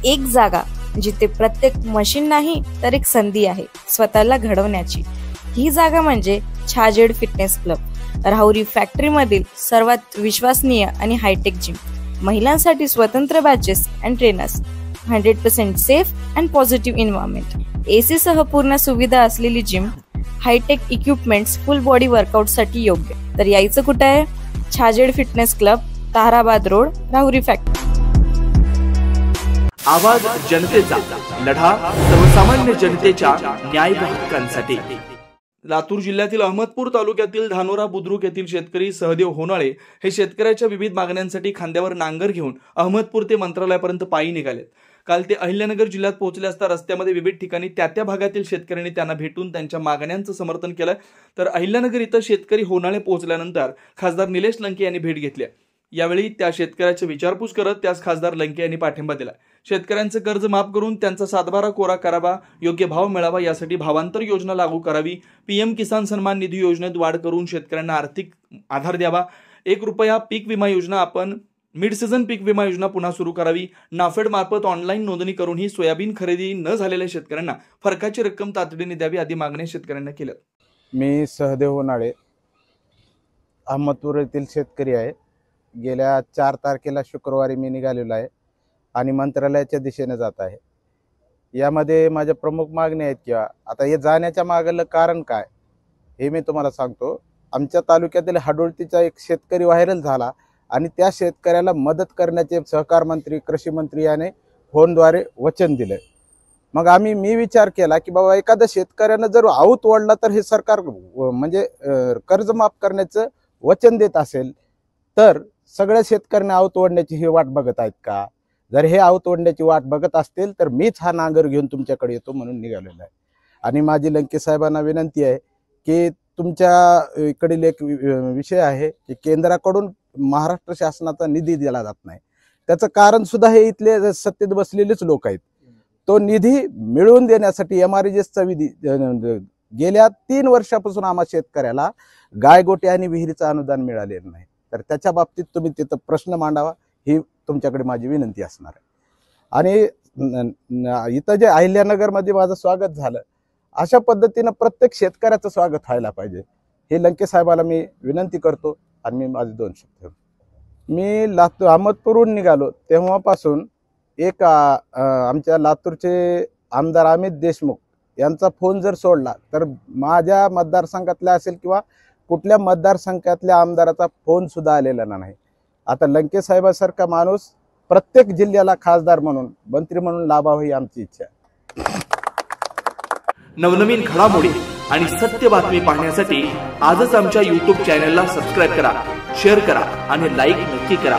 एक जागा जिथे प्रत्येक मशीन नाही तर एक संधी आहे स्वतःला घडवण्याची। ही जागा म्हणजे Chhajed fitness club, Rahuri factory मधील सर्वात विश्वसनीय आणि हायटेक जिम। महिलांसाठी स्वतंत्र batches and trainers, 100% safe and positive environment, AC सह पूर्ण सुविधा असलेली gym, hi-tech equipments, full body workout साठी योग्य। तर यायचं कुठे आहे? Chhajed fitness club, Tarabad road, Rahuri factory. आवाज जनतेचा, लढा सर्वसामान्य जनतेच्या न्याय व हक्कांसाठी। लातूर जिल्ह्यातील अहमदपूर तालुक्यातील धानोरा बुद्रुक येथील शेतकरी सहदेव होनाळे हे शेतकऱ्याच्या विविध मागण्यांसाठी खांद्यावर नांगर घेऊन अहमदपूर ते मंत्रालयापर्यंत पायी निघालेत। काल ते अहिल्यानगर जिल्ह्यात पोहोचले असता रस्त्यामध्ये विविध ठिकाणी त्या भागातील शेतकऱ्यांनी त्यांना भेटून त्यांच्या मागण्यांचं समर्थन केलं। तर अहिल्यानगर इथं शेतकरी होनाळे पोहोचल्यानंतर खासदार निलेश लंके यांनी भेट घेतली। यावेळी त्या शेतकऱ्याची विचारपूस करत त्यास खासदार लंके यांनी पाठिंबा दिला। शेतकऱ्यांचं कर्ज माफ करून त्यांचा सातबारा कोरा करावा, योग्य भाव मिळावा यासाठी भावांतर योजना लागू करावी, पीएम किसान सन्मान निधी योजनेत वाढ करून शेतकऱ्यांना आर्थिक आधार द्यावा, 1 रुपया पीक विमा योजना आपण मिड सीझन पीक विमा योजना पुन्हा सुरू करावी, नाफेड मार्फत ऑनलाईन नोंदणी करून ही सोयाबीन खरेदी न झालेल्या शेतकऱ्यांना फरकाची रक्कम तातडीने द्यावी आदी मागण्या शेतकऱ्यांना केल्या। मी सहदेव होनाळे अहमदपूर येथील शेतकरी आहे। गेल्या 4 तारखेला शुक्रवारी मी निघालेलो आहे आणि मंत्रालयाच्या दिशेने जात आहे। यामध्ये माझ्या प्रमुख मागण्या आहेत किंवा आता हे जाण्याच्या मागलं कारण काय हे मी तुम्हाला सांगतो। आमच्या तालुक्यातील हाडोळतीचा एक शेतकरी व्हायरल झाला आणि त्या शेतकऱ्याला मदत करण्याचे सहकार मंत्री, कृषी मंत्री याने फोनद्वारे वचन दिले। मग मी विचार केला की बाबा एखाद्या शेतकऱ्यानं जर आऊत ओढला तर हे सरकार म्हणजे कर्ज माफ करण्याचं वचन देत असेल तर सगळ्या शेतकऱ्यांना आऊत ओढण्याची ही वाट बघत आहेत का? जर हे आऊत ओढण्याची वाट बघत असतील तर मीच हा नांगर घेऊन तुमच्याकडे येतो म्हणून निघालेला आहे। आणि माझी लंके साहेबांना विनंती आहे की तुमच्या इकडील एक विषय आहे की केंद्राकडून महाराष्ट्र शासनाचा निधी दिला जात नाही। त्याचं कारण सुद्धा हे इथले सत्तेत बसलेलेच लोक आहेत। तो निधी मिळवून देण्यासाठी MRGSचा विधी गेल्या 3 वर्षापासून आम्हा शेतकऱ्याला गायगोटे आणि विहिरीचं अनुदान मिळालेलं नाही। तर त्याच्या बाबतीत तुम्ही तिथं प्रश्न मांडावा ही तुमच्याकडे माझी विनंती असणार आहे। आणि इथं जे अहिल्यानगरमध्ये माझं स्वागत झालं अशा पद्धतीनं प्रत्येक शेतकऱ्याचं स्वागत व्हायला पाहिजे हे लंके साहेबाला मी विनंती करतो। आणि मी माझे 2 शब्द मी लातूर अहमदपूरहून निघालो तेव्हापासून एक आमच्या लातूरचे आमदार अमित देशमुख यांचा फोन जर सोडला तर माझ्या मतदारसंघातल्या असेल किंवा कुठल्या मतदारसंघातल्या आमदाराचा फोन सुद्धा आलेला नाही। आता लंके साहेबासारखा माणूस प्रत्येक जिल्ह्याला खासदार म्हणून, मंत्री म्हणून लाभावं ही आमची इच्छा आहे। नवनवीन घडामोडी आणि सत्य बातमी पाहण्यासाठी आजच आमच्या YouTube चॅनलला सबस्क्राइब करा, शेअर करा आणि लाईक नक्की करा।